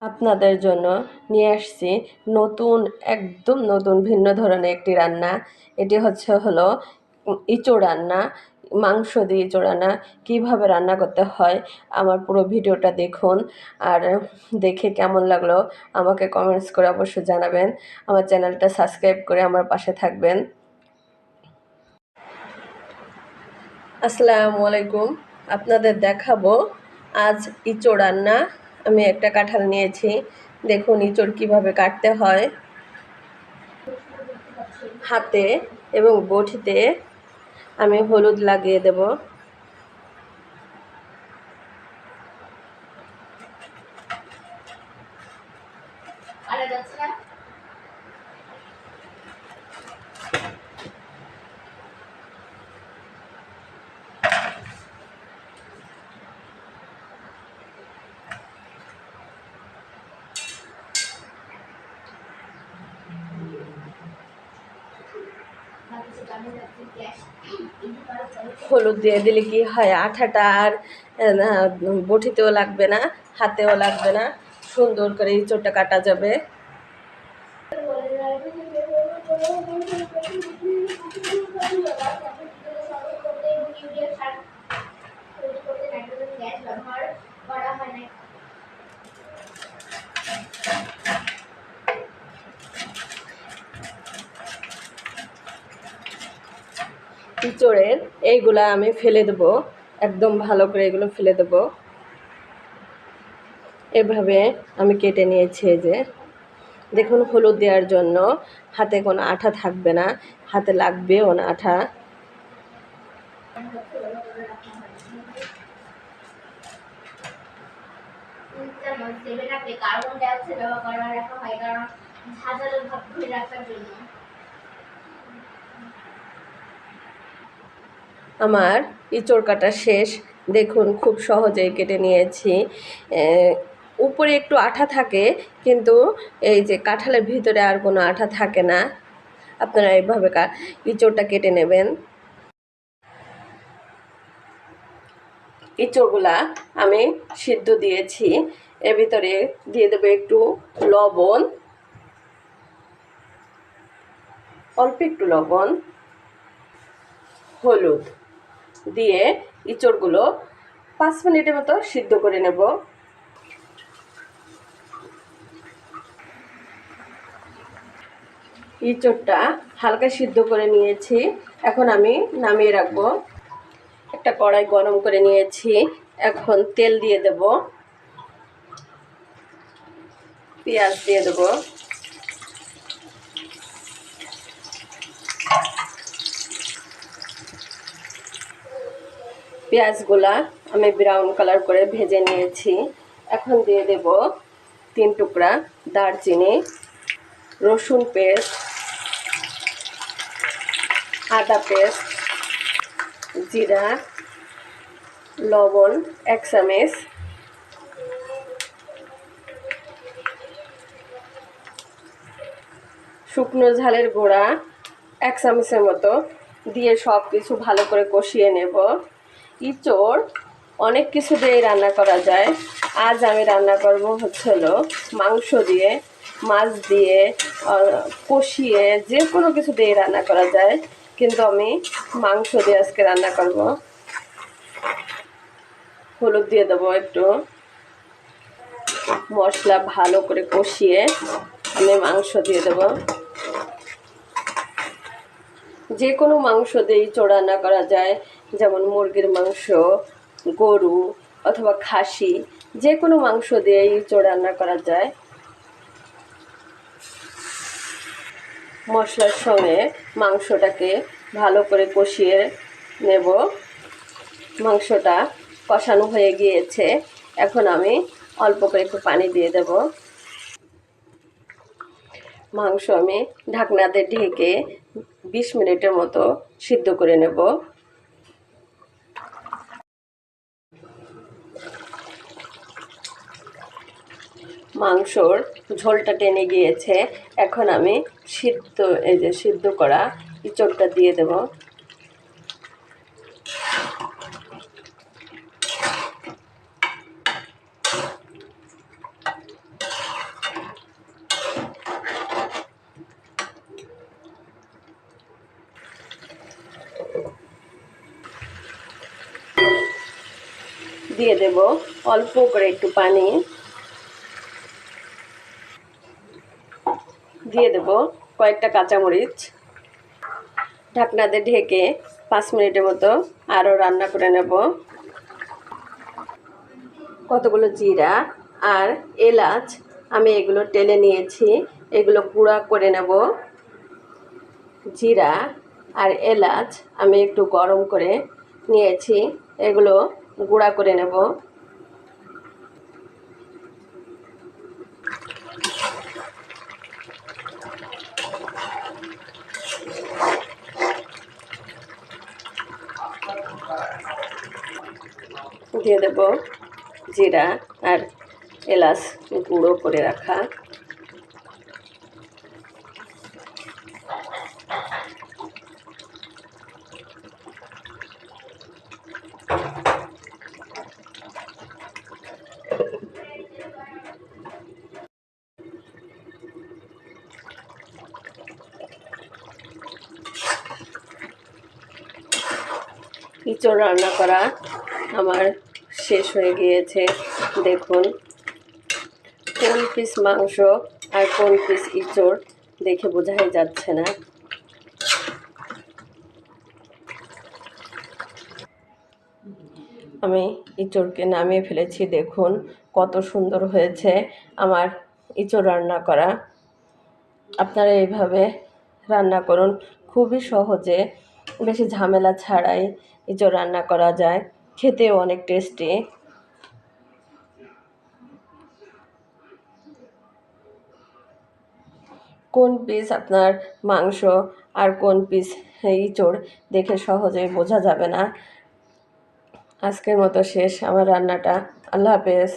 আপনাদের জন্য নিয়ে আসছি নতুন, একদম নতুন ভিন্ন ধরনের একটি রান্না। এটি হলো ইঁচড় রান্না, মাংস দিয়ে ইঁচড় রান্না। কীভাবে রান্না করতে হয় আমার পুরো ভিডিওটা দেখুন, আর দেখে কেমন লাগলো আমাকে কমেন্টস করে অবশ্যই জানাবেন। আমার চ্যানেলটা সাবস্ক্রাইব করে আমার পাশে থাকবেন। আসসালামু আলাইকুম। আপনাদের দেখাবো আজ ইঁচড় রান্না। আমি একটা কাঁঠাল নিয়েছি, দেখুন ইঁচড় কীভাবে কাটতে হয়। হাতে এবং বটিতে আমি হলুদ লাগিয়ে দেব। হলুদ দিয়ে দিলে কি হয়, আঠাটা আর বটিতেও লাগবে না, হাতেও লাগবে না, সুন্দর করে ইঁচড়টা কাটা যাবে। ইঁচড়ের এইগুলা আমি ফেলে দেবো, একদম ভালো করে এগুলো ফেলে দেবো। এভাবে আমি কেটে নিয়েছি। এই যে দেখুন, হলুদ দেওয়ার জন্য হাতে কোনো আঠা থাকবে না, হাতে লাগবেও না আঠা। আমার ইঁচড় কাটা শেষ, দেখুন খুব সহজেই কেটে নিয়েছি। উপরে একটু আঠা থাকে, কিন্তু এই যে কাঁঠালের ভিতরে আর কোনো আঠা থাকে না। আপনারা এইভাবে ইঁচড়টা কেটে নেবেন। ইঁচড়গুলা আমি সিদ্ধ দিয়েছি, এর ভিতরে দিয়ে দেবো একটু লবণ, অল্প একটু লবণ, হলুদ দিয়ে ইঁচড়গুলো 5 মিনিটের মতো সিদ্ধ করে নেব। ইঁচড়টা হালকা সিদ্ধ করে নিয়েছি, এখন আমি নামিয়ে রাখবো। একটা কড়াই গরম করে নিয়েছি, এখন তেল দিয়ে দেব, পেঁয়াজ দিয়ে দেব, পেঁয়াজগুলা আমি ব্রাউন কালার করে ভেজে নিয়েছি। এখন দিয়ে দেব 3 টুকরা দারচিনি, রসুন পেস্ট, আদা পেস্ট, জিরা, লবণ 1 চামচ, শুকনো ঝালের গুঁড়া 1 চামচের মতো দিয়ে সব কিছু ভালো করে কষিয়ে নেব। ইঁচড় অনেক কিছু দিয়ে রান্না করা যায়। আজ আমি রান্না করব হলো মাংস দিয়ে, মাছ দিয়ে, কষিয়ে যে কোনো কিছু দিয়ে রান্না করা যায়, কিন্তু আমি মাংস দিয়ে আজকে রান্না করব। হলুদ দিয়ে দেবো একটু, মশলা ভালো করে কষিয়ে আমি মাংস দিয়ে দেব। যে কোনো মাংস দিয়ে ইঁচড় রান্না করা যায়, যেমন মুরগির মাংস, গরু অথবা খাসি, যে কোনো মাংস দিয়ে ইঁচড় রান্না করা যায়। মশলার সঙ্গে মাংসটাকে ভালো করে কষিয়ে নেব। মাংসটা কষানো হয়ে গিয়েছে, এখন আমি অল্প করে একটু পানি দিয়ে দেব। মাংস আমি ঢাকনাতে ঢেকে 20 মিনিটের মতো সিদ্ধ করে নেব। মাংসর ঝোলটা টেনে গিয়েছে, এখন আমি সিদ্ধ করা ইঁচড়টা দিয়ে দেব। দিয়ে দেব অল্প করে একটু পানি, দিয়ে দেব কয়েকটা কাঁচামরিচ। ঢাকনা দিয়ে ঢেকে 5 মিনিটের মতো আরও রান্না করে নেব। কতগুলো জিরা আর এলাচ আমি এগুলো টেলে নিয়েছি, এগুলো গুঁড়া করে নেব। জিরা আর এলাচ আমি একটু গরম করে নিয়েছি, এগুলো গুঁড়া করে নেব। দিয়ে দেব জিরা আর এলাচ গুঁড়ো করে রাখা। ইঁচড় রান্না করা আমার শেষ হয়ে গিয়েছে। দেখুন কোন পিস মাংস আর কোন পিস ইঁচড় দেখে বোঝাই যাচ্ছে না। আমি ইঁচড়কে নামিয়ে ফেলেছি, দেখুন কত সুন্দর হয়েছে আমার ইঁচড় রান্না করা। আপনারা এইভাবে রান্না করুন, খুবই সহজে, বেশি ঝামেলা ছাড়াই ইঁচড় রান্না করা যায়, খেতেও অনেক টেস্টি। কোন পিস আপনার মাংস আর কোন পিস ইঁচড় দেখে সহজেই বোঝা যাবে না। আজকের মতো শেষ আমার রান্নাটা। আল্লাহ হাফেজ।